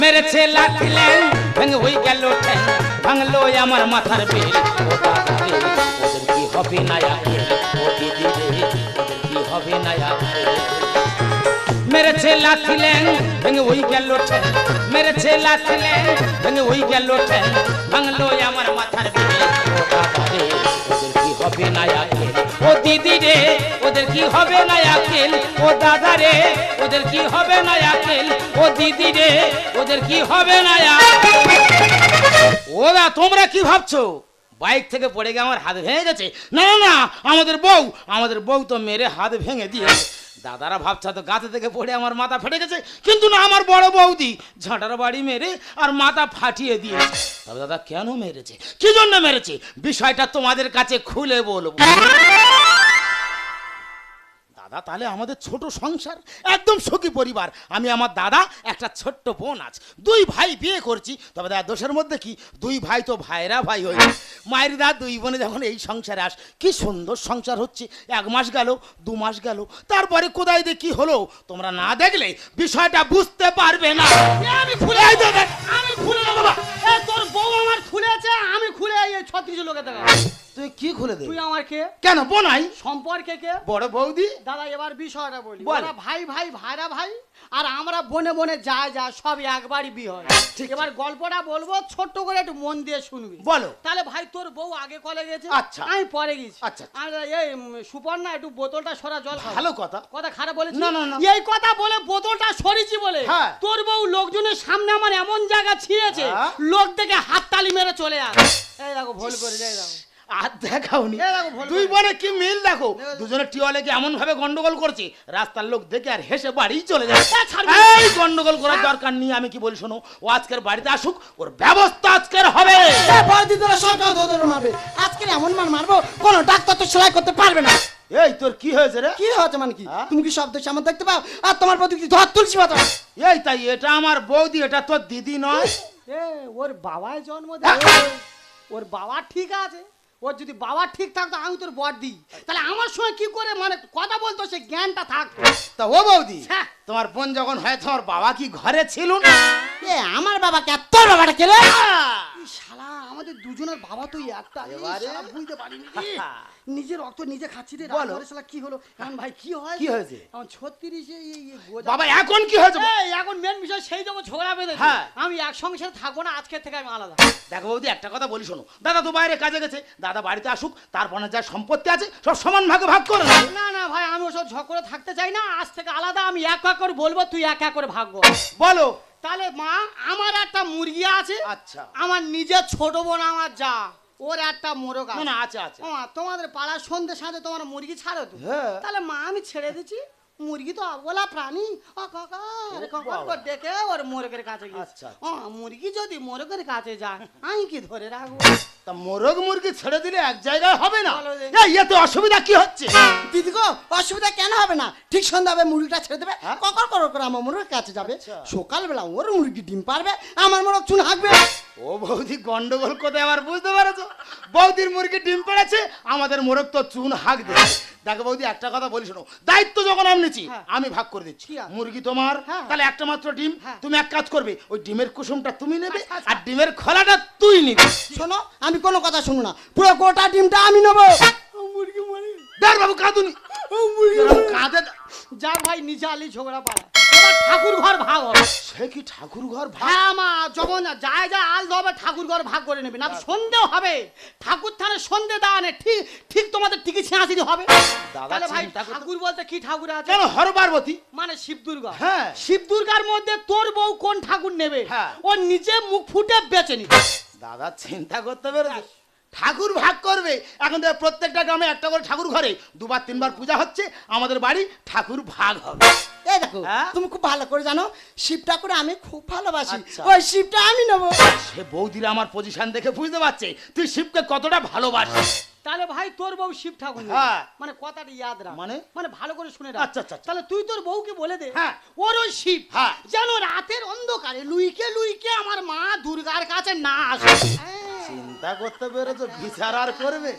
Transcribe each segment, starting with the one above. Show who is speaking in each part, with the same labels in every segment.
Speaker 1: মেরেছে লাঠি ল্যাং ভেঙে হয়ে গেল ঠ্যাং ভাঙলো আমার মাথার বেল ও দাদা রে ওদের কি হবে না আখের ও দিদি রে ওদের কি হবে না আখের মেরেছে লাঠি ল্যাং ভেঙে হয়ে গেল ঠ্যাং মেরেছে লাঠি ল্যাং ভেঙে হয়ে গেল ঠ্যাং ভাঙলো আমার মাথার বেল ও দাদা রে ওদের কি হবে না আখের ও দিদি রে ওদের কি হবে না আখের ও দাদা রে ওদের কি হবে না আখের ও দিদি রে ওদের কি হবে না ওরা তোমরা কি ভাবছো বাইক থেকে পড়ে গিয়ে আমার হাত ভেঙে গেছে না না না আমাদের বউ তো মেরে হাত ভেঙে দিয়েছে দাদারা ভাবছে তো গাছে থেকে পড়ে আমার মাথা ফেটে গেছে কিন্তু না আমার বড় বৌদি ঝাঁটার বাড়ি মেরে আর মাথা ফাটিয়ে দিয়েছে তবে দাদা কেন মেরেছে কি জন্য মেরেছে বিষয়টা তোমাদের কাছে খুলে বলবো দাদা তাহলে আমাদের ছোট সংসার একদম সুখী পরিবার আমি আমার দাদা একটা ছোট্ট বোন আছে দুই ভাই বিয়ে করছি তবে দাদা দোষের মধ্যে কি দুই ভাই তো ভাইরা ভাই হয়েছে মায়ের দাদা দুই বোনে যখন এই সংসারে আস কি সুন্দর সংসার হচ্ছে 1 মাস গেল 2 মাস গেল তারপরে কোথায় দিয়ে কি হলো তোমরা না দেখলে বিষয়টা বুঝতে পারবে না
Speaker 2: আমি খুলে বাবা তোর বউ আমার খুলেছে আমি খুলে এই 36 লোকে দেখা
Speaker 1: তুই কি খুলে দে
Speaker 2: তুই আমার কে
Speaker 1: কেন বোনাই
Speaker 2: সম্পর্কে কে
Speaker 1: বড় বৌদি
Speaker 2: দাদা এবার বিষয়টা বলি
Speaker 1: বল।
Speaker 2: ওরা ভাই ভাইরা ভাই আর আমরা বনে বনে যায় সব একবারই বিয়ে হয় ঠিক এবার গল্পটা বলবো ছোট্ট করে একটু মন দিয়ে শুনবি
Speaker 1: বলো
Speaker 2: তাহলে ভাই তোর বউ আগে কলে গেছে
Speaker 1: আচ্ছা।
Speaker 2: আমি পরে গেছি
Speaker 1: আচ্ছা।
Speaker 2: আর এই সুপর্ণা একটু বোতলটা সরা জল খাও।
Speaker 1: ভালো কথা
Speaker 2: কথা খারাপ বলেছি
Speaker 1: না, না, না।
Speaker 2: এই কথা বলে বোতলটা সরিয়েছি বলে
Speaker 1: হ্যাঁ।
Speaker 2: তোর বউ লোকজনের সামনে আমার এমন জায়গা ছিঁড়েছে
Speaker 1: হ্যাঁ।
Speaker 2: লোক দেখে হাততালি মেরে চলে আসে এই দেখো ভুল করে যাই দেখো
Speaker 1: আর দেখাওনি
Speaker 2: এই দেখো ভুল
Speaker 1: দুই
Speaker 2: করে।
Speaker 1: বোনে কি মিল দেখো দুজনে টিওয়ালে কি এমন ভাবে গন্ডগোল করছে রাস্তার লোক দেখে আর হেসে বাড়ি চলে যায়
Speaker 2: ছাড়বি।
Speaker 1: এই গন্ডগোল করার দরকার নেই আমি কি বলি শোনো ও আজকের বাড়িতে আসুক ওর ব্যবস্থা আজকের হবে
Speaker 2: আজকে এমন মারবো কোন ডাক্তার তো সেলাই করতে পারবে না
Speaker 1: এই তোর কি হয়েছে রে
Speaker 2: কি হচ্ছে মানে কি
Speaker 1: হ্যাঁ?
Speaker 2: তুমি কি শব্দ সামনে দেখতে পাও আর তোমার প্রতি কি ধর তুলছি মাত্র
Speaker 1: এই তাই এটা আমার বৌদি এটা তোর দিদি নয়
Speaker 2: এ ওর বাবাই জন্ম দেয় ওর বাবা ঠিক আছে ওর যদি বাবা ঠিক থাকতো আমি তোর বর দিই তাহলে আমার সঙ্গে কি করে মানে কথা বলতো সে জ্ঞানটা থাকতো
Speaker 1: তা ও বৌদি
Speaker 2: হ্যাঁ।
Speaker 1: তোমার বোন যখন হয় তোমার বাবা কি ঘরে ছিল না
Speaker 2: এ আমার বাবা কে তোর বাবাটা কে রে শালা আমাদের দুজনের বাবা তো একটা
Speaker 1: এবারে?
Speaker 2: শালা বুঝতে পারিনি নিজের রক্ত নিজে খাচ্ছি রে
Speaker 1: বলো।
Speaker 2: শালা কি হলো এখন ভাই কি হয়
Speaker 1: কি হয়েছে?
Speaker 2: এখন 36 এই
Speaker 1: বাবা এখন কি হয়েছে
Speaker 2: এই এখন মেন বিষয় সেই যখন ঝগড়া বেঁধেছে
Speaker 1: হ্যাঁ।
Speaker 2: আমি এক সংসারে থাকবো না আজকে থেকে আমি আলাদা
Speaker 1: দেখো বৌদি একটা কথা বলি শোনো দাদা তো বাইরে কাজে গেছে দাদা বাড়িতে আসুক তারপরে যা সম্পত্তি আছে সব সমান ভাগে ভাগ করে নেবে।
Speaker 2: না না ভাই আমি ওসব ঝগড়া থাকতে চাই না আজ থেকে আলাদা আমি এক এক করে বলবো তুই এক এক করে ভাগবো
Speaker 1: বলো
Speaker 2: তাহলে মা আমার একটা মুরগি আছে
Speaker 1: আচ্ছা
Speaker 2: আমার নিজের ছোট বোন আমার যা ওর একটা মোরগ
Speaker 1: না
Speaker 2: আছে
Speaker 1: না আছে আছে
Speaker 2: ও মা, তোমাদের পাড়ার সন্ধ্যে সাথে তোমার মুরগি ছাড়ো তো
Speaker 1: হ্যাঁ।
Speaker 2: তাহলে মা আমি ছেড়ে দিচ্ছি মুরগি তো অবলা প্রাণী ও কাকা
Speaker 1: ও
Speaker 2: কাকা
Speaker 1: বাবা।
Speaker 2: করে ডেকে ওর মোরগের কাছে গেছে
Speaker 1: আচ্ছা,
Speaker 2: ও মুরগি যদি মোরগের কাছে যায় আমি কি ধরে রাখবো
Speaker 1: তা মোরগ মুরগি ছেড়ে দিলে এক জায়গায় হবে না
Speaker 2: বলো যে।
Speaker 1: এই এতে অসুবিধা কি হচ্ছে
Speaker 2: দিদি গো অসুবিধা কেন হবে না ঠিক সন্ধ্যা হবে মুরগিটা ছেড়ে দেবে
Speaker 1: হ্যাঁ?
Speaker 2: ককর করো করে আমার মুরগির কাছে যাবে
Speaker 1: আচ্ছা।
Speaker 2: সকালবেলা ওর মুরগি ডিম পারবে আমার মোরগ চুন হাঁকবে
Speaker 1: ও বৌদি গন্ডগোল কোথায় আবার বুঝতে পেরেছো বৌদির মুরগি ডিম পেড়েছে আমাদের মোরগ তো চুন হাঁক দেবে দেখো বৌদি একটা কথা বলি শোনো দায়িত্ব যখন আমি নিচ্ছি
Speaker 2: হ্যাঁ।
Speaker 1: আমি ভাগ করে দিচ্ছি
Speaker 2: কি আছে?
Speaker 1: মুরগি তোমার
Speaker 2: হ্যাঁ।
Speaker 1: তাহলে একটা মাত্র ডিম
Speaker 2: হ্যাঁ।
Speaker 1: তুমি এক কাজ করবে ওই ডিমের কুসুমটা তুমি নেবে
Speaker 2: আচ্ছা, আচ্ছা।
Speaker 1: আর ডিমের খোলাটা তুই নিবি
Speaker 2: শোনো আমি কোনো কথা শুনো না পুরো গোটা ডিমটা আমি নেবো মুরগি মরে
Speaker 1: দেখ বাবু কাঁদুনি কাঁদে
Speaker 2: যার ভাই নিচে আলি ঝগড়া পাড়া এবার ঠাকুর ঘর ভাগ হবে
Speaker 1: সে কি ঠাকুর ঘর ভাগ
Speaker 2: হ্যাঁ মা যখন যায় আল হবে ঠাকুর ঘর ভাগ করে নেবে না তো সন্দেহ হবে ঠাকুর থানে সন্ধে দাঁড়ানে ঠিক ঠিক তোমাদের টিকি ছিঁড়াছিড়ি হবে
Speaker 1: দাদা,
Speaker 2: তাহলে ভাই
Speaker 1: চিন্তা করতে-
Speaker 2: ঠাকুর বলতে কি ঠাকুর আছে
Speaker 1: কেন হর পার্বতী
Speaker 2: মানে শিব দুর্গা
Speaker 1: হ্যাঁ।
Speaker 2: শিব দুর্গার মধ্যে তোর বউ কোন ঠাকুর নেবে
Speaker 1: হ্যাঁ।
Speaker 2: ও নিজে মুখ ফুটে বেঁচে নিবে
Speaker 1: দাদা চিন্তা করতে পেরেছে ঠাকুর ভাগ করবে এখন তো প্রত্যেকটা গ্রামে একটা করে ঠাকুর ঘরে 2-3 পূজা হচ্ছে আমাদের বাড়ি ঠাকুর ভাগ হবে
Speaker 2: এই দেখো
Speaker 1: হ্যাঁ?
Speaker 2: তুমি খুব ভালো করে জানো শিব ঠাকুর আমি খুব ভালোবাসি
Speaker 1: আচ্ছা।
Speaker 2: ওই শিবটা আমি নেবো
Speaker 1: সে বৌদিরা আমার পজিশন দেখে বুঝতে পারছে তুই শিবকে কতটা ভালোবাসিস
Speaker 2: তাহলে ভাই তোর বউ শিব ঠাকুর নেবে।
Speaker 1: হ্যাঁ।
Speaker 2: মানে কথাটা ইয়াদ রাখ
Speaker 1: মানে?
Speaker 2: মানে ভালো করে শুনে রাখ
Speaker 1: আচ্ছা, আচ্ছা, আচ্ছা।
Speaker 2: তাহলে তুই তোর বউকে বলে দে
Speaker 1: হ্যাঁ।
Speaker 2: ওর ওই শিব
Speaker 1: হ্যাঁ।
Speaker 2: যেন রাতের অন্ধকারে লুইকে লুইকে আমার মা দুর্গার কাছে না আসে
Speaker 1: চিন্তা করতে পেরেছো বিচার আর করবে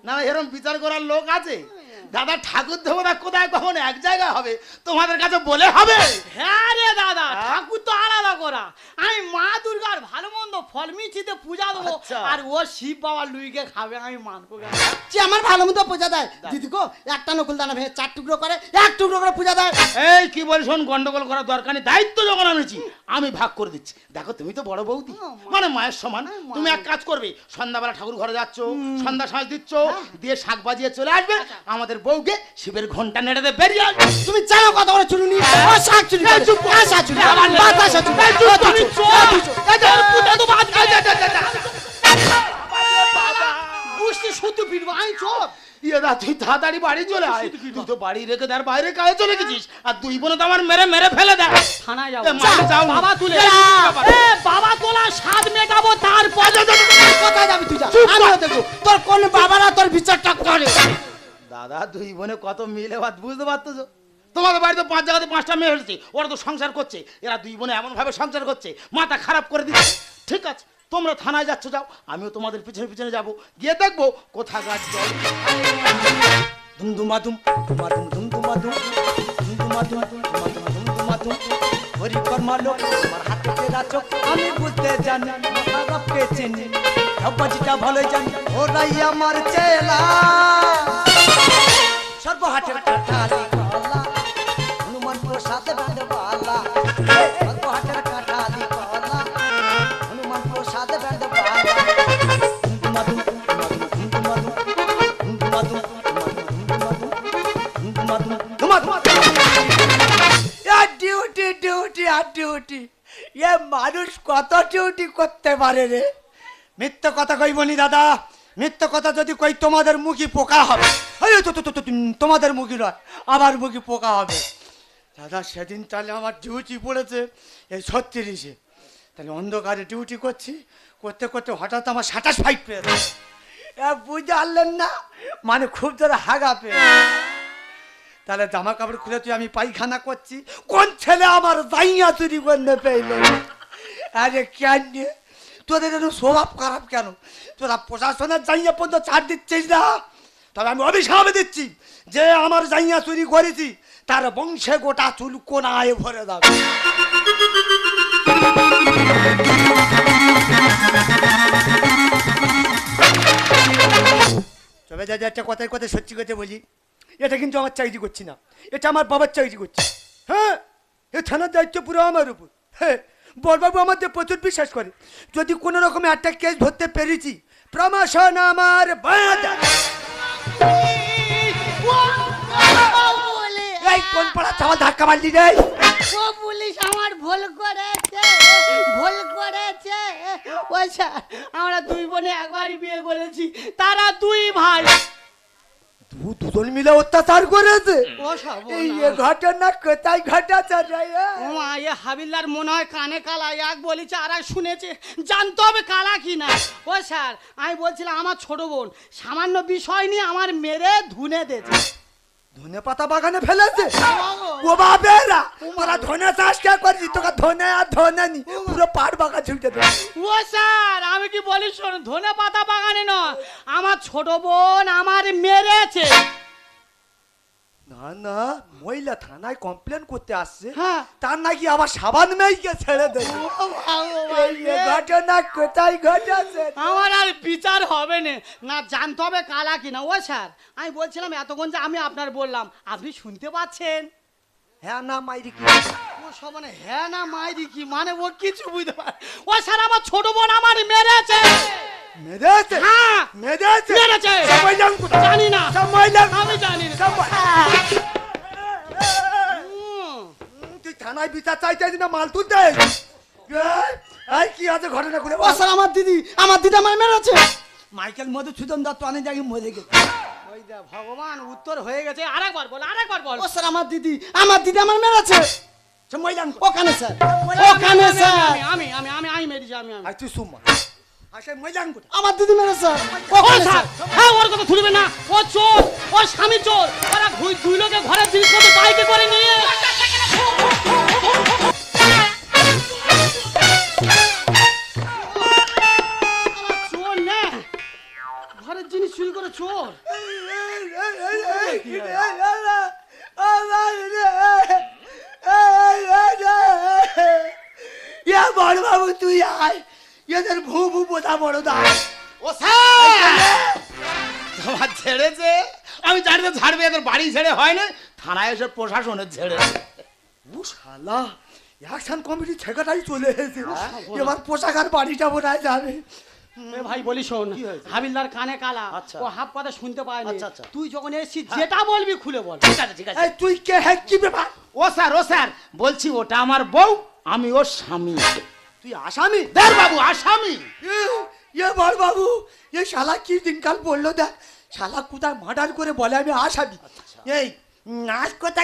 Speaker 1: না এরকম বিচার করার লোক আছে দাদা ঠাকুর দেবতা কোথায় কখন এক জায়গায় হবে তোমাদের কাছে বলে হবে?
Speaker 2: হ্যাঁ রে দাদা, ঠাকুর তো আলাদা করা। আমি মা দুর্গার ভালো মন্দ ফল মিষ্টিতে পূজা দেবো,
Speaker 1: আচ্ছা।
Speaker 2: আর ও শিব বাবা লুইকে খাবে, আমি মানবো কেন?
Speaker 3: যে আমার ভালো মতো পূজা দেয় দিদি গো, একটা নকুল দানা ভেঙে 4 টুকরো করে 1 টুকরো করে পূজা দেয়।
Speaker 1: এই কি বল, শোন, গন্ডগোল করার দরকার নেই। দায়িত্ব যখন আনেছি আমি ভাগ করে দিচ্ছি। দেখো তুমি তো বড় বৌদি, মানে মায়ের সমান। তুমি এক কাজ করবে, সন্ধ্যাবেলা ঠাকুর ঘরে যাচ্ছ, সন্ধ্যা সাজ দিচ্ছ, দিয়ে শাক বাজিয়ে চলে আসবে, আমাদের বউকে শিবের ঘন্টা নেড়ে দিয়ে বেরিয়ে আসবে।
Speaker 3: তুমি জানো কত বড় চুরুনি, ও শাক চুরি করে, ও শাক চুরি করে, বাতাসা চুরি করে, ও তুমি
Speaker 2: বুঝতে শুধু ফিরবো আমি চোখ।
Speaker 1: ইয়েদা তুই তাড়াতাড়ি বাড়ি চলে আয়, তুই তো বাড়ি রেখে তার বাইরে কাজে চলে গেছিস, আর দুই বোনে তো আমার মেরে মেরে ফেলে দেয়।
Speaker 2: থানায় যাবো,
Speaker 1: এ, মাঠে যাও।
Speaker 2: বাবা তুলে বাবা তোলা স্বাদ মেটাবো, তারপর
Speaker 3: কোথায় যাবি তুই? যা, আমিও দেখবো তোর কোন বাবারা তোর বিচারটা করে।
Speaker 1: দাদা দুই বোনে কত মিলে বাদ, বুঝতে পারতো? তোমাদের বাড়িতে 5 জায়গাতে 5টা মেয়ে হয়েছে, ওরা তো সংসার করছে, এরা দুই বোনে এমন ভাবে সংসার করছে মাথা খারাপ করে দিচ্ছে। ঠিক আছে, তোমরা থানায় যাচ্ছ যাও, আমিও তোমাদের পিছনে পিছনে যাব, গিয়ে দেখবো কোথা গাছ জল।
Speaker 3: ধুমধুমাধুম ধুমাধুম ধুমধুমাধুম ধুমধুমাধুম ধুমাধুম ধুমধুমাধুম হরি কর্মালো আমার হাতে তেরা চোখ, আমি বুঝতে জানি রবকে চিনি, সবাজিটা ভালো জানি, ওরাই আমার চেলা। সর্বহাটের কাঁঠালি কলা হনুমান প্রসাদ ব্যান্ডবালা, সর্বহাটের কাঁঠালি কলা হনুমান প্রসাদ ব্যান্ডবালা। ধুমধুমাধুম ধুমধুমাধুম ধুমধুমাধুম ডিউটি ডিউটি আর ডিউটি, এ মানুষ কত ডিউটি করতে পারে রে। মিথ্যে কথা কইবনি দাদা, মিথ্যে কথা যদি কই তোমাদের মুখি পোকা হবে। তোমাদের মুখি নয়, আমার মুখি পোকা হবে। দাদা সেদিন তাহলে আমার ডিউটি পড়েছে এই 36-এ, তাহলে অন্ধকারে ডিউটি করছি, করতে করতে হঠাৎ আমার 27 ফাইট পেয়েছে। বুঝতে পারলেন না, মানে খুব জোরে হাগা পেয়ে। তাহলে জামা কাপড় খুলে তুই আমি পায়খানা করছি, কোন ছেলে আমার জাইয়া চুরি করতে পেইল? আরে কেন তোদের যেন স্বভাব খারাপ কেন? তোরা প্রশাসনের জাইয়া পর্যন্ত ছাড় দিচ্ছিস না, তবে আমি অভিশাপ দিচ্ছি, যে আমার জাইয়া চুরি করেছি তার বংশে গোটা চুল কোনায় ভরে যাবে। তবে যা একটা কথায় কথা সত্যি কথা বলি, এটা কিন্তু আমার চাকরি করছি না, এটা আমার বাবার চাকরি করছি। হ্যাঁ, এ থানার দায়িত্ব পুরো আমার উপর। হ্যাঁ, বড়বাবু আমাদের প্রচুর বিশ্বাস করে, যদি কোনো রকমে একটা কেস ধরতে পেরেছি প্রমোশন আমার বাদ। এই কোন পাড়া চাওয়াল ধাক্কা মারলি রে?
Speaker 2: ও পুলিশ আমার ভুল করেছে, ভুল করেছে। ওই স্যার, আমরা দুই বোনে একবারই বিয়ে করেছি, তারা দুই ভাই।
Speaker 3: দুজন মিলে অত্যাচার করেছে।
Speaker 2: ও সব
Speaker 3: এই ঘটনা কোথায় ঘটেছে রে?
Speaker 2: ও মা, এ হাবিলদার মনে হয় কানে কালা, এক বলেছে আর এক শুনেছে, জানতে হবে কালা কি না। ও স্যার, আমি বলছিলাম আমার ছোট বোন সামান্য বিষয় নিয়ে আমার মেরে ধুনে দিয়েছে।
Speaker 3: ধনে পাতা বাগানে ফেলেছে? ও বাবেরা, তোরা ধনে চাষ কে করছিস? তোকে ধনে আর ধনে নি পুরো পাট বাগান ছুটে দে।
Speaker 2: ও স্যার, আমি কি বলি শোন, ধনে পাতা বাগানে নয়, আমার ছোট বোন আমার মেরেছে।
Speaker 3: না না, মহিলা থানায় কমপ্লেন করতে আসছে,
Speaker 2: হ্যাঁ।
Speaker 3: তার নাকি আবার সাবান মেয়েকে ছেড়ে দেবে। এই ঘটনা কোথায় ঘটেছে?
Speaker 2: আমার আর বিচার হবে না, না জানতে হবে কালা কিনা। ও স্যার, আমি বলছিলাম এতক্ষণ যে আমি আপনার বললাম, আপনি শুনতে পাচ্ছেন?
Speaker 3: হ্যাঁ না মাইরি কি?
Speaker 2: ও সব মানে হ্যাঁ না মাইরি কি মানে ও কিছু বুঝতে পারে। ও স্যার, আমার ছোট বোন আমার মেরেছে।
Speaker 3: মেরেছে?
Speaker 2: হ্যাঁ
Speaker 3: মেরেছে?
Speaker 2: মেরেছে।
Speaker 3: সময় লাগ কোথায়?
Speaker 2: জানি না,
Speaker 3: সময় লাগ,
Speaker 2: আমি জানি না।
Speaker 3: তুই থানায় বিচার চাইতে না মাল তুলতে? এই কি আছে ঘটনা করে?
Speaker 2: ও স্যার, আমার দিদি আমার মেরেছে।
Speaker 3: মাইকেল মধুসূদন দত্ত অনেক জায়গায় মরে গেছে।
Speaker 2: ওই দা ভগবান, উত্তর হয়ে গেছে। আরেকবার বল, আরেকবার বল।
Speaker 3: ও স্যার, আমার দিদি আমার মেরেছে। সময় লাগ ওখানে স্যার,
Speaker 2: ওখানে স্যার। আমি আমি আমি আমি মেরেছি, আমি আমি।
Speaker 3: আর তুই সুম্মা আসে ময়দান কোথায়?
Speaker 2: আমার দিদি মেরেছে। ও স্যার, হ্যাঁ ওর কথা শুনবে না, ও চোর, ও স্বামী চোর। ওরা দুই লোকে ঘরের জিনিসপত্র বাইকে করে নিয়ে চোর না, ঘরের জিনিস চুরি করে চোর।
Speaker 3: বাবু তুই আয়, এদের ভু ভু বোঝা বড় দায়।
Speaker 1: ও স্যার তোমার ছেড়েছে, আমি জানি তো ছাড়বে, এদের বাড়ি ছেড়ে হয় না, থানায় এসে প্রশাসনের ছেড়ে।
Speaker 3: ও শালা, অ্যাকশন কমিটি সেক্রেটারি চলে এসেছে, এবার পোশাক আর বাড়িটা বোনায় যাবে।
Speaker 2: এ ভাই বলি শোন,
Speaker 1: কি হয়েছে?
Speaker 2: হাবিলদার কানে কালা,
Speaker 1: আচ্ছা।
Speaker 2: ও হাফ কথা শুনতে পায়নি।
Speaker 1: আচ্ছা, আচ্ছা।
Speaker 2: তুই যখন এসেছিস যেটা বলবি খুলে বল।
Speaker 1: ঠিক আছে ঠিক আছে।
Speaker 3: এই তুই কে, হ্যাঁ কি ব্যাপার?
Speaker 1: ও স্যার বলছি ওটা আমার বউ, আমি ওর স্বামী।
Speaker 3: তুই আসামি?
Speaker 1: দেখ বাবু আসামি।
Speaker 3: এ বল বাবু, এ শালা কি দিনকাল বললো দেখ, শালা কোথায় মার্ডার করে বলে আমি আসামি। এই নাচ কথা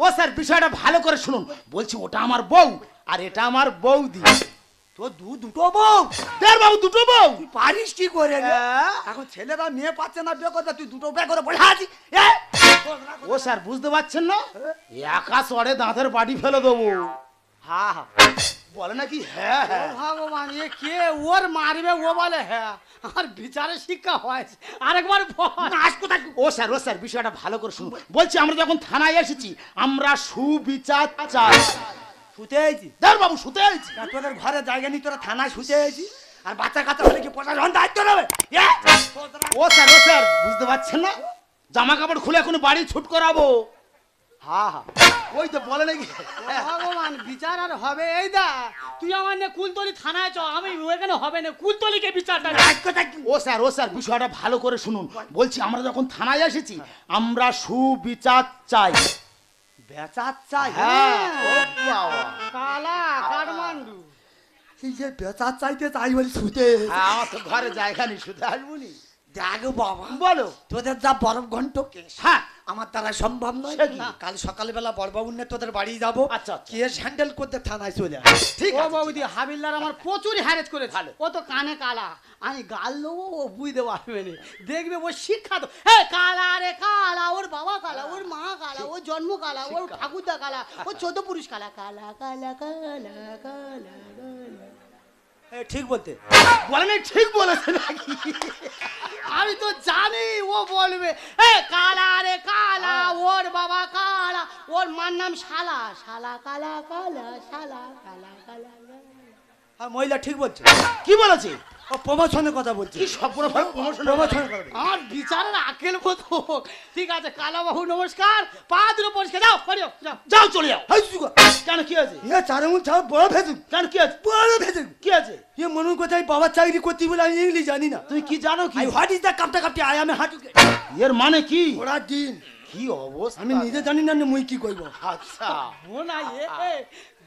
Speaker 1: ও স্যার বিষয়টা ভালো করে শুনুন, বলছি ওটা আমার বউ আর এটা আমার বৌদি।
Speaker 3: তো দুটো বউ?
Speaker 1: দেখ বাবু দুটো বউ।
Speaker 3: তুই পারিস কি করে রে? এখন ছেলেরা মেয়ে পাচ্ছে না বিয়ে করতে, তুই দুটো বিয়ে করে বসে আছিস।
Speaker 1: ও স্যার বুঝতে পারছেন না, একা চড়ে দাঁতের বাড়ি ফেলে দেবো।
Speaker 3: হ্যাঁ হ্যাঁ
Speaker 1: বলে নাকি হ্যাঁ
Speaker 2: ও ভগবান, এ কে ওর মারবে, ও বলে হ্যাঁ। আর বিচারে শিক্ষা হয়েছে, আরেকবার বল।
Speaker 1: নাচ কোথায়? ও স্যার বিষয়টা ভালো করে শুনুন, বলছি আমরা যখন থানায় এসেছি আমরা সুবিচার চাই।
Speaker 3: শুতে আইছি?
Speaker 1: দেখ বাবু শুতে আইছি।
Speaker 3: তোদের ঘরে জায়গা নেই, তোরা থানায় শুতে আইছি? আর বাচ্চা কাচ্চা হলে কি প্রশাসন দায়িত্ব নেবে?
Speaker 1: ও স্যার বুঝতে পারছেন না, জামা কাপড় খুলে এখন বাড়ি ছুট করাবো।
Speaker 3: হ্যাঁ হ্যাঁ
Speaker 1: ওই তো বলে নাকি
Speaker 2: ভগবান, বিচার আর হবে? এই দা তুই আমার নে কুলতলি থানায় চ, আমি ওখানে হবে না, কুলতলিকে বিচারটা নে।
Speaker 1: ও স্যার বিষয়টা ভালো করে শুনুন, বলছি আমরা যখন থানায় এসেছি আমরা সুবিচার চাই।
Speaker 3: বেচার চাই?
Speaker 1: হ্যাঁ ও বাবা।
Speaker 2: কালা কাঠমান্ডু।
Speaker 3: এই যে বেচার চাইতে চাই বলি শুতে।
Speaker 1: হ্যাঁ, আমার তো ঘরে জায়গা নেই, শুতে আসবনি।
Speaker 3: দেখ বাবা,
Speaker 1: বলো।
Speaker 3: তোদের যা বরফ ঘন্ট কেস,
Speaker 1: হ্যাঁ
Speaker 3: আমার দ্বারা সম্ভব নয়।
Speaker 1: সে কি?
Speaker 3: কাল সকালবেলা বড়বাবু নিয়ে তোদের বাড়ি যাবো।
Speaker 1: আচ্ছা, আচ্ছা।
Speaker 3: কেস হ্যান্ডেল করতে থানায় চলে আয়।
Speaker 1: ঠিক
Speaker 2: ও
Speaker 1: আছে
Speaker 2: বাবুদি, হাবিলদার আমার প্রচুর হ্যারেজ করে,
Speaker 1: ভালো।
Speaker 2: ও তো কানে কালা, আমি গাল দেবো ও বুঝতে পারবে না, দেখবে ও শিক্ষা তো। হ্যাঁ কালা রে কালা, ওর বাবা কালা, ওর মা কালা, ওর জন্ম কালা, ওর ঠাকুরদা কালা, ওর 14 পুরুষ কালা, কালা কালা কালা কালা কালা।
Speaker 3: ঠিক বলতে
Speaker 1: বলে নাই, ঠিক বলেছে নাকি?
Speaker 2: আমি তো জানি ও বলবে এ কালা রে কালা, ওর বাবা কালা, ওর মার নাম শালা, শালা কালা কালা, শালা কালা কালা কালা।
Speaker 3: আর মহিলা ঠিক বলছে,
Speaker 1: কি বলেছে?
Speaker 3: ও প্রমোশনের কথা বলছে।
Speaker 1: কি সব পুরো প্রমোশন।
Speaker 3: প্রমোশনের কথা বলছে।
Speaker 2: আমার বিচারের আকেল মতো। ঠিক আছে কালা বাবু নমস্কার, পা দুটো পরিষ্কার, যাও পড়িও যাও।
Speaker 1: যাও চলে যাও।
Speaker 3: হাই সুগা,
Speaker 1: কেন কি আছে?
Speaker 3: ইয়ে চারমুন ছাড় বড় ভেজুন,
Speaker 1: কেন কি আছে?
Speaker 3: বড় ভেজুন।
Speaker 1: কি আছে?
Speaker 3: ইয়ে মনুর কোথায় বাবার চাকরি করতে বলে আমি ইংলিশ জানি না।
Speaker 1: তুই কি জানো কি?
Speaker 3: আই হোয়াট ইজ দ্য কাপটা কাপটি আই আমি হাঁটুকে
Speaker 1: এর মানে কি?
Speaker 3: ওরা দিন
Speaker 1: কি অবস্থা?
Speaker 3: আমি নিজে জানি না মুই কি কইব।
Speaker 1: আচ্ছা
Speaker 2: ও না এ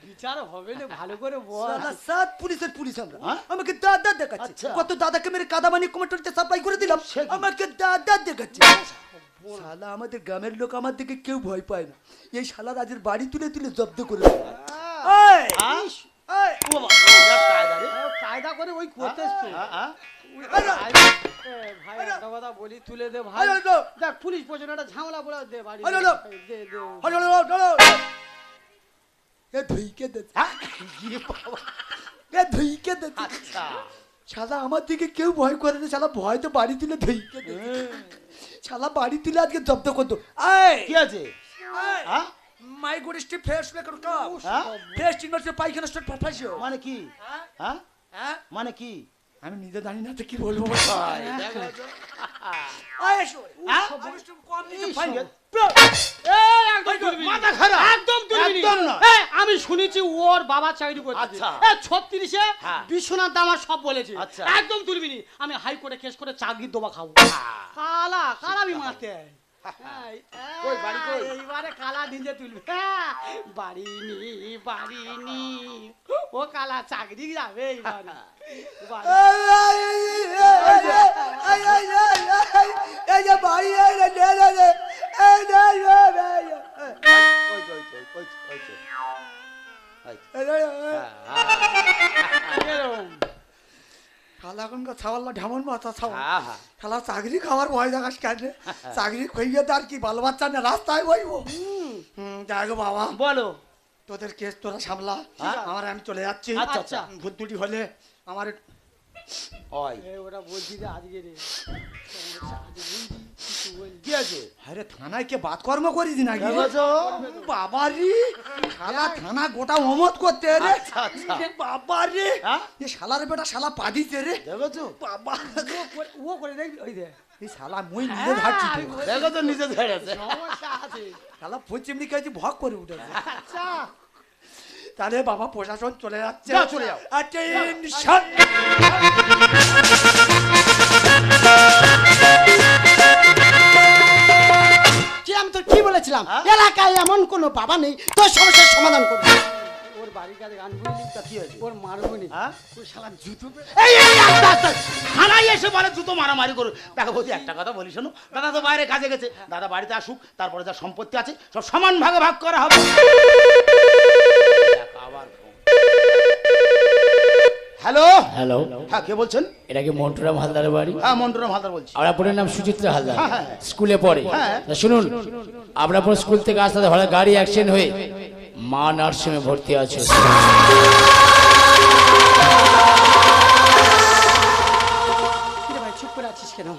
Speaker 2: বিচার হবে না, ভালো করে বল।
Speaker 3: সালা সাত পুলিশের পুলিশ আমরা,
Speaker 1: হ্যাঁ?
Speaker 3: আমাকে দাদা দেখাচ্ছে।
Speaker 1: আচ্ছা।
Speaker 3: কত দাদাকে মেরে কাদামানি কমেন্টরিতে সাপ্লাই করে দিলাম,
Speaker 1: সে কি?
Speaker 3: আমাকে দাদা দেখাচ্ছে। শালা আমাদের গ্রামের লোক আমার দিকে কেউ ভয় পায় না, এই শালা রাজের বাড়ি তুলে তুলে জব্দ করে দেবে। এই,
Speaker 1: হ্যাঁ?
Speaker 3: এই,
Speaker 1: ও বাবা, বিরাট কায়দা রে।
Speaker 2: কায়দা করে ওই করতেছ।
Speaker 1: হ্যাঁ?
Speaker 2: ভাই একটা কথা বলি, তুলে দে ভাই।
Speaker 3: আরে, আরে,
Speaker 2: দেখ পুলিশ পর্যন্ত একটা ঝামেলা বলে দে বাড়ি।
Speaker 3: আরে, আরে।
Speaker 2: দে দে।
Speaker 3: হলো, হলো, হলো। এ ধুইকে দে,
Speaker 1: হ্যাঁ? কি বাবা?
Speaker 3: এ ধুইকে দে।
Speaker 1: আচ্ছা
Speaker 3: শালা আমার দিকে কেউ ভয় করে না, শালা ভয় তো বাড়ি তুলে ধুইকে দে। শালা বাড়ি তুলে আজকে জব্দ করতো। এই,
Speaker 1: কি আছে?
Speaker 3: এই,
Speaker 1: হ্যাঁ?
Speaker 3: মাই গুড স্টিপ ফ্রেশ মেকার কাম,
Speaker 1: হ্যাঁ?
Speaker 3: ফ্রেশ ইউনিভার্সিটি পাইখানা স্টার্ট পাঠাইছো।
Speaker 1: মানে কি? হ্যাঁ?
Speaker 3: হ্যাঁ,
Speaker 1: মানে কি?
Speaker 3: আমি নিজে জানি না তো কি বলবো।
Speaker 1: ভাই, দেখো তো।
Speaker 3: আয় এসো।
Speaker 1: হ্যাঁ?
Speaker 3: কম নিতে
Speaker 1: এই
Speaker 3: ফাইন।
Speaker 2: এই একদম তুলবি না।
Speaker 1: মাথা খারাপ।
Speaker 2: একদম তুলবি
Speaker 1: একদম
Speaker 2: না।
Speaker 1: না।
Speaker 2: এই আমি শুনেছি ওর বাবা চাকরি করছে।
Speaker 1: আচ্ছা।
Speaker 2: এই 36-এ
Speaker 1: হ্যাঁ।
Speaker 2: বিশ্বনাথ আমার সব বলেছে।
Speaker 1: আচ্ছা।
Speaker 2: একদম তুলবি না। আমি হাইকোর্টে কেস করে চাকরির দোবা খাবো। কালা কালাবি মাতে।
Speaker 1: কই বাড়ি কই?
Speaker 2: এইবারে কালা নিজে তুলবি। বাড়ি নি ও কালা চাকরি যাবে এইবারে।
Speaker 3: এই যে বাড়ি এই রে নে রে রে এই নে রে রে
Speaker 1: ওই তো, ওই তো, ওই তো, ওই তো। ওই তো।
Speaker 2: এরম।
Speaker 3: শালা এখনকার ছাওয়াল্লা ঢেমন মাথা ছাওয়া,
Speaker 1: হ্যাঁ, হ্যাঁ।
Speaker 3: শালা চাকরি খাওয়ার ভয় দেখাস কেন? চাকরি খাইয়ে তো আর কি ভালো বাচ্চা না রাস্তায় বইব। দেখো বাবা,
Speaker 1: বলো।
Speaker 3: তোদের কেস তোরা সামলা, আমার আমি চলে যাচ্ছি।
Speaker 1: আচ্ছা, আচ্ছা।
Speaker 3: ভূত দুটি হলে আমার
Speaker 1: ওই।
Speaker 2: ওরা বলছি যে আজকে রে
Speaker 3: কি আছে? আরে থানায় কে বাতকর্ম করিস নাকি?
Speaker 1: দেখেছো?
Speaker 3: বাবারি শালা থানা গোটা অমত করতে রে।
Speaker 1: আচ্ছা, আচ্ছা।
Speaker 3: বাবারি
Speaker 1: হ্যাঁ?
Speaker 3: এ শালার বেটা শালা পাদিতে রে।
Speaker 1: দেখেছো?
Speaker 3: বাবা
Speaker 2: ও করে দেখবি ওই দে
Speaker 3: এই শালা মই নিজে ধারছি তো।
Speaker 1: দেখেছো নিজে ধরেছে।
Speaker 2: সমস্যা আছে।
Speaker 3: শালা পশ্চিমনি কাছে ভগ করে উঠেছে।
Speaker 2: আচ্ছা
Speaker 3: তাহলে বাবা প্রশাসন চলে যাচ্ছে।
Speaker 1: যাও, চলে যাও।
Speaker 3: অ্যাটেনশন।
Speaker 2: কি আমি তো কি বলেছিলাম
Speaker 1: হ্যাঁ?
Speaker 2: এলাকায় এমন কোনো বাবা নেই তোর সমস্যার সমাধান করবে। ওর বাড়ির কাছে গান বুঝলি
Speaker 1: তা কি হয়েছে?
Speaker 2: ওর মারবনি
Speaker 1: হ্যাঁ?
Speaker 2: ওর শালা জুতো
Speaker 1: এই আস্তে আস্তে থানায় এসে বলে জুতো মারামারি করো। দেখো বলছি একটা কথা বলি শোনো, দাদা তো বাইরে কাজে গেছে, দাদা বাড়িতে আসুক, তারপরে যা সম্পত্তি আছে সব সমান ভাগে ভাগ করা হবে। হ্যালো
Speaker 4: হ্যালো,
Speaker 1: হ্যাঁ কে বলছেন?
Speaker 4: এটা কি মন্টুরাম হালদারের বাড়ি?
Speaker 1: হ্যাঁ মন্টুরাম হালদার বলছি।
Speaker 4: আপনার বোনের নাম সুচিত্রা হালদার,
Speaker 1: হ্যাঁ, হ্যাঁ।
Speaker 4: স্কুলে পড়ে।
Speaker 1: হ্যাঁ।
Speaker 4: তা শুনুন, আপনার বোন স্কুল থেকে আসতে হঠাৎ গাড়ি অ্যাক্সিডেন্ট হয়ে মা নার্সিংহোমে ভর্তি আছে।
Speaker 2: কিরে ভাই চুপ করে আছিস কেন?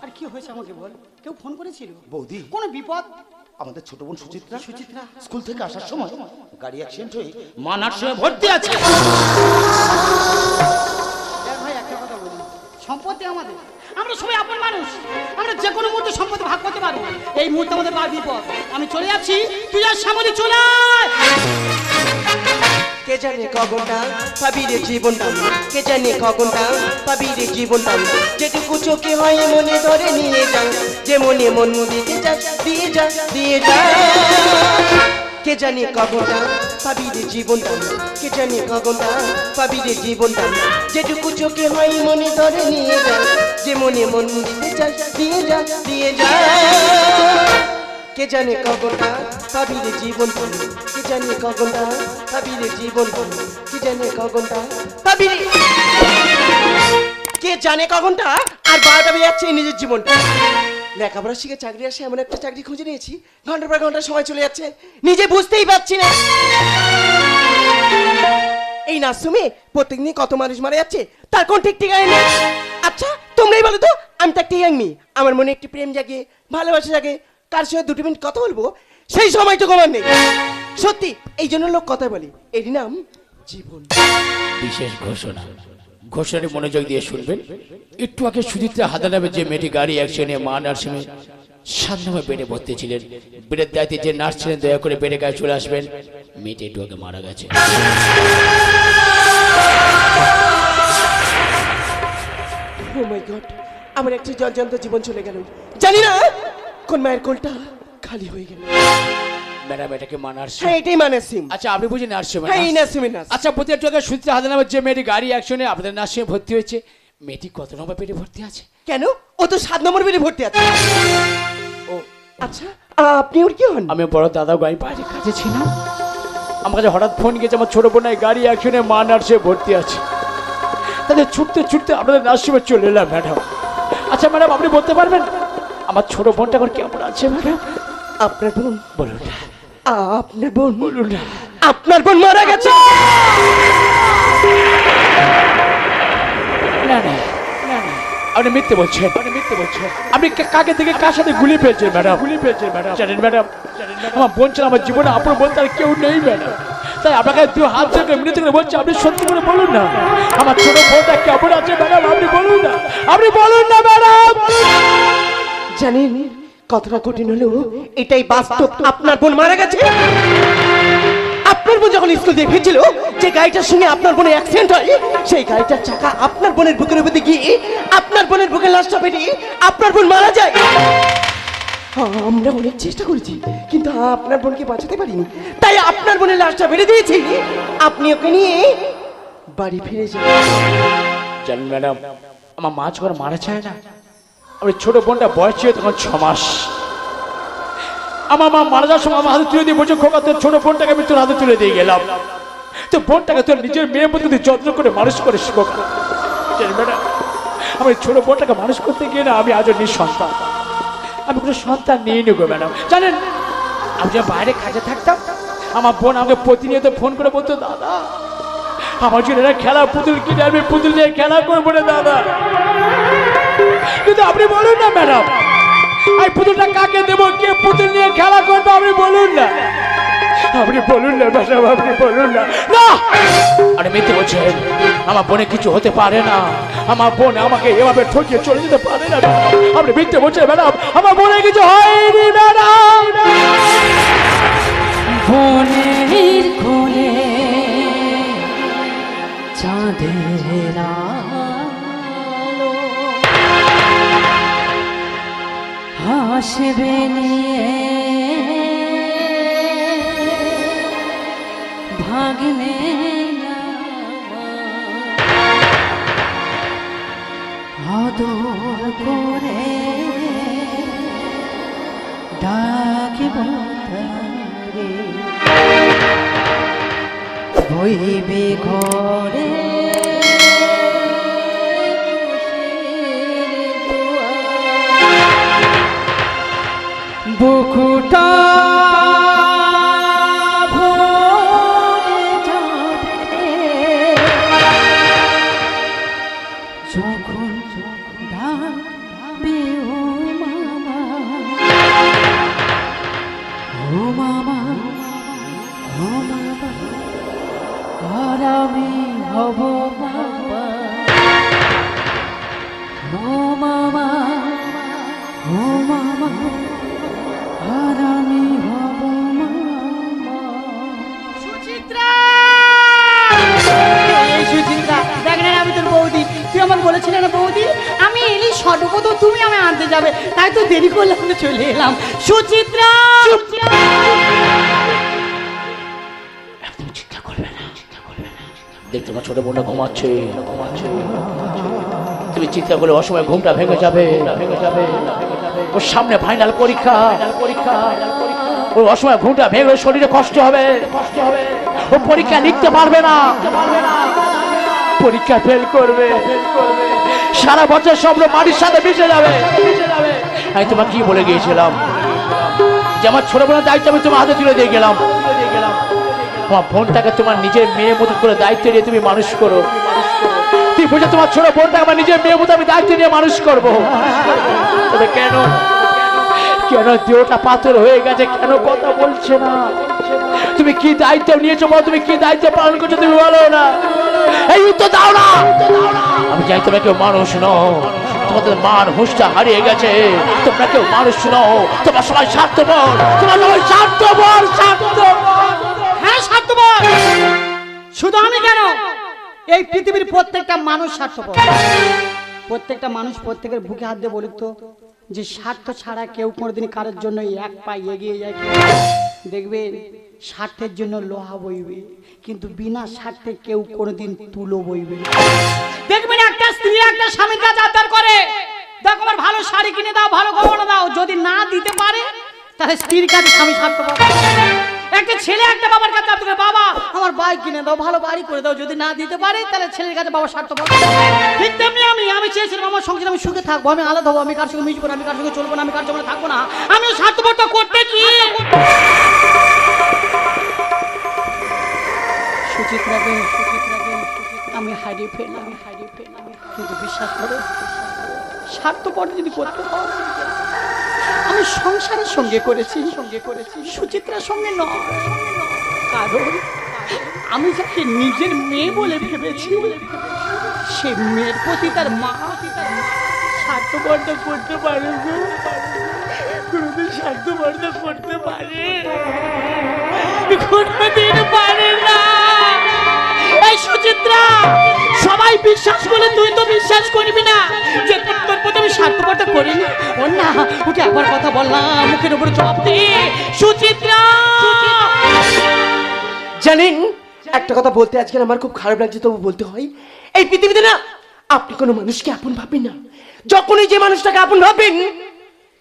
Speaker 2: আর কি হয়েছে আমাকে বল। কেউ ফোন করেছিল?
Speaker 1: বৌদি
Speaker 2: কোনো বিপদ?
Speaker 1: আমাদের ছোট বোন সুচিত্রা
Speaker 2: সুচিত্রা
Speaker 1: স্কুল থেকে আসার সময় গাড়ি অ্যাক্সিডেন্ট হয়ে মা নার্সিংহোমে ভর্তি আছে।
Speaker 2: দেখ ভাই একটা কথা বলি, সম্পত্তি আমাদের, আমরা সবাই আপন মানুষ, আমরা যে কোনো মুহূর্তে সম্পত্তি ভাগ করতে পারবো। এই মুহূর্তে আমাদের বা বিপদ, আমি চলে যাচ্ছি, তুই আর সামনে চলে আয়।
Speaker 5: কে জানে কগনটা পাবি রে জীবনটা, কে জানে কগনটা পাবি রে জীবনটা, যেটুকু চোখে হয় মনে ধরে নিয়ে যা, যে মনে মন দিতে যা, দিয়ে যা, দিয়ে যা। কে জানে কগনটা পাবি রে জীবনটা, কে জানে কগনটা পাবি রে জীবনটা, যেটুকু চোখে হয় মনে ধরে নিয়ে যা, যে মনে মন দিতে যা, দিয়ে যা, দিয়ে যা। কে জানে কগনটা পাবি রে জীবন, কে জানে কগনটা পাবি রে জীবন, কে জানে কগনটা পাবি রে, কে জানে কগনটা আর 12টা বেজে যাচ্ছে নিজের জীবনটা। লেখাপড়া শিখে চাকরি আসে এমন একটা চাকরি খুঁজে নিয়েছি, ঘন্টার পর ঘন্টা সময় চলে যাচ্ছে, নিজে বুঝতেই পারছি না। এই নার্সিংহোমে প্রত্যেকদিন কত মানুষ মারা যাচ্ছে, তার কোন ঠিক ঠিকানা নেই। আচ্ছা তোমরাই বলো তো, আমি তো একটা ইয়াং মেয়ে, আমার মনে একটি প্রেম জাগে, ভালোবাসা জাগে, কার সঙ্গে 2 মিনিট কথা বলবো সেই সময়টুকু আমার নেই। সত্যি এই জন্য লোক কথা বলে, এর নাম জীবন।
Speaker 4: বিশেষ ঘোষণা, ঘোষণাটি মনোযোগ দিয়ে শুনবেন। একটু আগে সুচিত্রা হালদার নামে যে মেয়েটি গাড়ি অ্যাক্সিডেন্টে মা নার্সিংহোমে 7 নম্বর বেডে ভর্তি ছিলেন, বেডের দায়িত্বে যে নার্স ছিলেন দয়া করে বেডে গায়ে চলে আসবেন। মেয়েটি একটু আগে মারা গেছে।
Speaker 5: ও মাই গড, আমার একটা জর্জন্ত জীবন চলে গেল, জানি না কোন মায়ের কোলটা খালি হয়ে গেল।
Speaker 4: ম্যাডাম এটাকে মা নার্সিং?
Speaker 5: হ্যাঁ এটাই নার্সিং।
Speaker 4: আচ্ছা আপনি বুঝি নার্সিংহোমে?
Speaker 5: হ্যাঁ এই নার্সিং নার্স।
Speaker 4: আচ্ছা প্রতি একটু আগে সুচিত্রা হালদার নামে যে মেয়েটি গাড়ি অ্যাক্সিডেন্টে আপনাদের নার্সিংহোমে ভর্তি হয়েছে, মেয়েটি কত নম্বর বেডে ভর্তি আছে?
Speaker 5: কেন, ও তো 7 নম্বর বেডে ভর্তি আছে। ও আচ্ছা, আপনি ওর কি হন?
Speaker 4: আমি বড় দাদা গাড়ি বাইরে কাজে ছিলাম, আমার কাছে হঠাৎ ফোন গেছে আমার ছোট বোনের গাড়ি অ্যাক্সিডেন্টে মা নার্সে ভর্তি আছে। তাদের ছুটতে ছুটতে আপনাদের নার্সিংহোমে চলে এলাম ম্যাডাম। আচ্ছা ম্যাডাম আপনি বলতে পারবেন আমার ছোট বোনটা এখন কেমন আছে ম্যাডাম?
Speaker 5: আপনার বোন?
Speaker 4: বলুন না,
Speaker 5: আপনার বোন?
Speaker 4: বলুন না।
Speaker 5: আপনার বোন মারা গেছে?
Speaker 4: না না না না, আপনি মিথ্যে বলছেন, আপনি মিথ্যে বলছেন। আপনি কাকে থেকে কার সাথে গুলি পেয়েছেন ম্যাডাম? গুলি পেয়েছেন ম্যাডাম? জানেন ম্যাডাম, আমার বোন ছিল, আমার জীবনে আপনার বোন তার কেউ নেই ম্যাডাম। তাই আপনাকে 2 হাত থেকে মিনিট থেকে বলছি, আপনি সত্যি করে বলুন না আমার ছোট বোনটা কেমন আছে ম্যাডাম? আপনি বলুন না, আপনি বলুন না ম্যাডাম।
Speaker 5: জানেন কতটা কঠিন হলেও এটাই বাস্তব, আপনার বোন মারা গেছে। আপনার বোন যখন স্কুল থেকে ফিরছিল, যে গাড়িটার সঙ্গে আপনার বোনের অ্যাক্সিডেন্ট হয়, সেই গাড়িটার চাকা আপনার বোনের বুকের উপর দিয়ে গিয়ে আপনার বোনের বুকে লাশটা পেরিয়ে আপনার বোন মারা যায়। আমরা অনেক চেষ্টা করেছি কিন্তু আপনার বোনকে বাঁচাতে পারিনি, তাই আপনার বোনের লাশটা ফেলে দিয়েছি, আপনি ওকে নিয়ে বাড়ি ফিরে যান।
Speaker 4: জানেন ম্যাডাম, আমার মা যখন মারা যায় না, আমার ছোট বোনটা বয়স ছিল তখন 6 মাস। আমার মা মারা যাওয়ার সময় আমার হাতে তুলে দিয়ে বলছে, খোকা তোর ছোট বোনটাকে আমি তোর হাতে তুলে দিয়ে গেলাম, তো বোনটাকে তোর নিজের মেয়ের মধ্যে তুই যত্ন করে মানুষ করে খোকা। জানেন ম্যাডাম, আমার ছোট বোনটাকে মানুষ করতে গিয়ে না আমি আজও নিঃসন্তান, আমি কোনো সন্তান নিয়ে নেবো ম্যাডাম। জানেন আমি যখন বাইরে কাজে থাকতাম, আমার বোন আমাকে প্রতিনিয়ত ফোন করে বলতো, দাদা আমার জন্য এরা খেলা পুতুল কিনে আমি পুতুল নিয়ে খেলা করবো না দাদা। কিন্তু আপনি বলুন না ম্যাডাম, এই পুতুলটা কাকে দেবো, কে পুতুল নিয়ে খেলা করবে আপনি বলুন না, আপনি বলুন না ম্যাডাম, আপনি বলুন না। না, আরে মিথ্যে বলছেন, আমার বোনে কিছু হতে পারে না, আমার বোন আমাকে এভাবে ঠকিয়ে চলে যেতে পারে না। আপনি মিথ্যে বলছেন ম্যাডাম, আমার বোনে কিছু হয়নি ম্যাডাম।
Speaker 6: বনের কোলে চাঁদের আলো হাসবে নিয়ে ভাগ্নে আদর করে ডাকিব তারে বইবে ঘরে বুকুটা ভরে যাবে যখন ডাকবে ও মামা, ও মামা, ও মামা, আর আমি হব বাবা, ও মামা, ও মামা, আর আমি হব মামা।
Speaker 2: সুচিত্রা! এই সুচিত্রা, দেখ না আমি তোর বৌদি, তুই আমাকে বলেছিলে না বৌদি আমি এলি সর্বপ্রথম তুমি আমি আনতে যাবে, তাই তো দেরি করলাম না চলে এলাম। সুচিত্রা!
Speaker 4: একদম চিন্তা করবে না, দেখ তোমার ছোট বোনটা ঘুমাচ্ছে, তুমি চিন্তা করলে অসময় ঘুমটা ভেঙে যাবে, ওর সামনে ফাইনাল পরীক্ষা, ওর অসময় ঘুমটা ভেঙে শরীরে কষ্ট হবে, ও পরীক্ষা লিখতে পারবে না, পরীক্ষা ফেল করবে, সারা বছর স্বপ্ন মাটির সাথে মিশে যাবে। আমি তোমাকে কি বলে গিয়েছিলাম যে আমার ছোট বোনের দায়িত্ব আমি তোমার হাতে তুলে দিয়ে গেলাম, তোমার বোনটাকে তোমার নিজের মেয়ের মতো করে দায়িত্ব নিয়ে তুমি মানুষ করো। তুই বুঝে তোমার ছোট বোনটাকে আমার নিজের মেয়ের মতো আমি দায়িত্ব নিয়ে মানুষ করবো, তবে কেন কেন দেহটা পাথর হয়ে গেছে, কেন কথা বলছে না? তুমি কি দায়িত্ব নিয়েছো বলো, তুমি কি দায়িত্ব পালন করছো তুমি বলো না, এই উত্তর দাও না। আমি জানি তোমরা কেউ মানুষ নও, তোমাদের মান হুঁশটা হারিয়ে গেছে, তোমরা কেউ মানুষ নও, তোমরা সবাই স্বার্থপর, তোমরা সবাই স্বার্থপর, স্বার্থপর।
Speaker 2: হ্যাঁ স্বার্থপর, শুধু আমি কেন, এই পৃথিবীর প্রত্যেকটা মানুষ স্বার্থপর। প্রত্যেকটা মানুষ প্রত্যেকের বুকে হাত দিয়ে বলুক তো যে স্বার্থ ছাড়া কেউ কোনোদিন কারোর জন্য এক পা এগিয়ে যায় কি? দেখবেন স্বার্থের জন্য লোহা বইবে, কিন্তু বিনা স্বার্থে কেউ কোনোদিন তুলো বইবে না। দেখবেন একটা স্ত্রী একটা স্বামীর কাছে আবদার করে, দেখো আমার ভালো শাড়ি কিনে দাও, ভালো গহনা দাও, যদি না দিতে পারে তাহলে স্ত্রীর কাছে স্বামী স্বার্থপর। একটা ছেলে একটা বাবার কাছে আবদার করে, বাবা আমার বাইক কিনে দাও, ভালো বাড়ি করে দাও, যদি না দিতে পারে তাহলে ছেলের কাছে বাবা স্বার্থপর। ঠিক তেমনি আমি চেয়েছিলাম আমার সংসারে আমি সুখে থাকবো, আমি আলাদা হবো, আমি কার সঙ্গে মিশবো না, আমি কার সঙ্গে চলবো না, আমি কার সঙ্গে থাকবো না, আমি স্বার্থপরটা করতে কি সুচিত্রাকে আমি হারিয়ে ফেললাম, কিন্তু বিশ্বাস করো স্বার্থপর যদি করতে পারো, আমি সংসারের সঙ্গে করেছি সুচিত্রার সঙ্গে নয়। কারণ আমি যাকে নিজের মেয়ে বলে ভেবেছি সে মেয়ের প্রতি তার মা স্বার্থপরতা করতে পারে, কোনোদিন স্বার্থপরতা করতে পারে কোনোদিন পারে না। এই সুচিত্রা, সবাই বিশ্বাস করে তুই তো বিশ্বাস করবি না যে তোর প্রতি আমি স্বার্থপরতা করিনি। ও না, ওকে একবার কথা বললাম, মুখের উপরে জবাব দে। সুচিত্রা,
Speaker 5: জানেন একটা কথা বলতে আজকে আমার খুব খারাপ লাগছে, তবু বলতে হয়, এই পৃথিবীতে না আপনি কোনো মানুষকে আপন ভাববেন না, যখনই যে মানুষটাকে আপন ভাববেন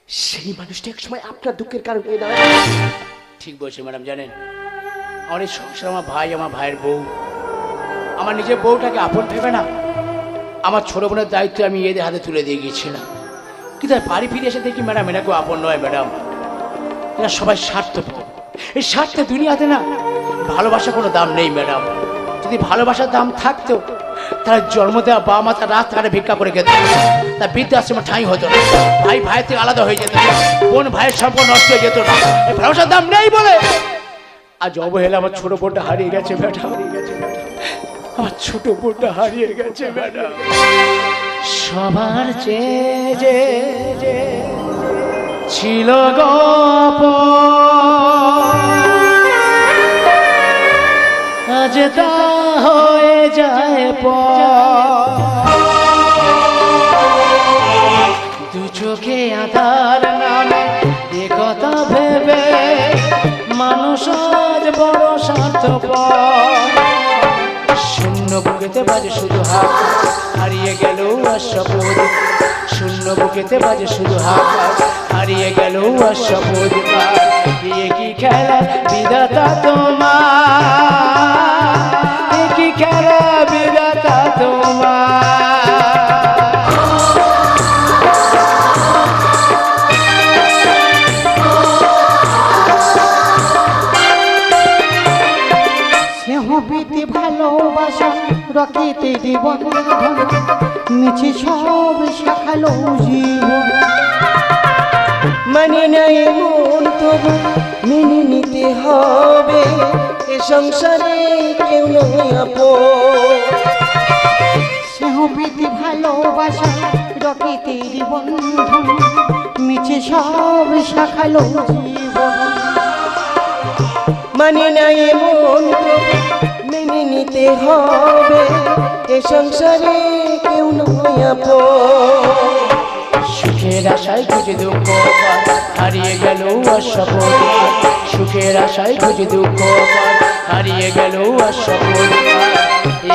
Speaker 5: সেই মানুষটা এক সময় আপনার দুঃখের কারণ হয়ে দাঁড়ায়।
Speaker 4: ঠিক বলছি ম্যাডাম, জানেন আমার এই সংসার, আমার ভাই, আমার ভাইয়ের বউ, আমার নিজের বউটাকে আপন ভেবে না আমার ছোট বোনের দায়িত্ব আমি এদের হাতে তুলে দিয়ে গিয়েছিলাম, কিন্তু আর বাড়ি ফিরে এসে দেখি ম্যাডাম এরা কেউ আপন নয় ম্যাডাম, এরা সবাই স্বার্থপর। এই স্বার্থে দুনিয়াতে না ভালোবাসা কোনো দাম নেই ম্যাডাম। যদি ভালোবাসার দাম থাকতো তাহলে জন্ম দেওয়া বাবা মা তার রাস্তাঘাটে ভিক্ষা করে খেত, তা বৃদ্ধাশ্রমে ঠাঁই হতো না, ভাই ভাইয়ের থেকে আলাদা হয়ে যেত, বোন ভাইয়ের সম্পর্ক নষ্ট হয়ে যেত না, এই ভালোবাসার দাম নেই বলে আজ অবহেলা আমার ছোট বোনটা হারিয়ে গেছে ম্যাডাম, আমার ছোট বোনটা হারিয়ে গেছে ম্যাডাম। সবার চেয়ে যে ছিল গপ আজ তা হয়ে যায় দু চোখে আধার নামে এ কথা ভেবে মানুষ আজ বড় স্বার্থপর। শূন্য বুকেতে বাজে শুধু হাত, হারিয়ে গেল আশাবোধ, শূন্য বুকেতে বাজে শুধু হাত, হারিয়ে গেল আশাবোধ। এ কি খেলা বিধাতা তোমার, এ কি খেলা বিধাতা তোমার।
Speaker 2: স্নেহবীতি ভালোবাসা রকেতে জীবন মিছে সব শেখালো জীবন।
Speaker 5: মানে নাই মন তবু মেনে নিতে হবে, এ সংসারে কেউ নয় আপন।
Speaker 2: স্নেহবীতি ভালোবাসা রকেতে জীবন মিছে সব শেখালো জীবন।
Speaker 5: মানে নাই মন তবু মেনে নিতে হবে, এ সংসারে কেউ নয় আপন।
Speaker 4: সুখের আশায় খুঁজে দুঃখ হারিয়ে গেল আশাবোধ, সুখের আশায় খুঁজে দুঃখ হারিয়ে গেল আশাবোধ।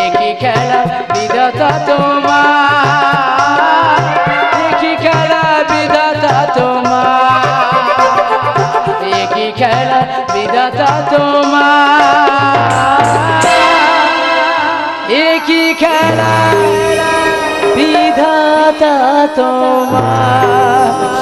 Speaker 4: এ কি খেলা বিধাতা তোমার, এ কি খেলা বিধাতা তোমার, এ কি খেলা বিধাতা তোমার, এ কি খেলা বিধাতা তোমার।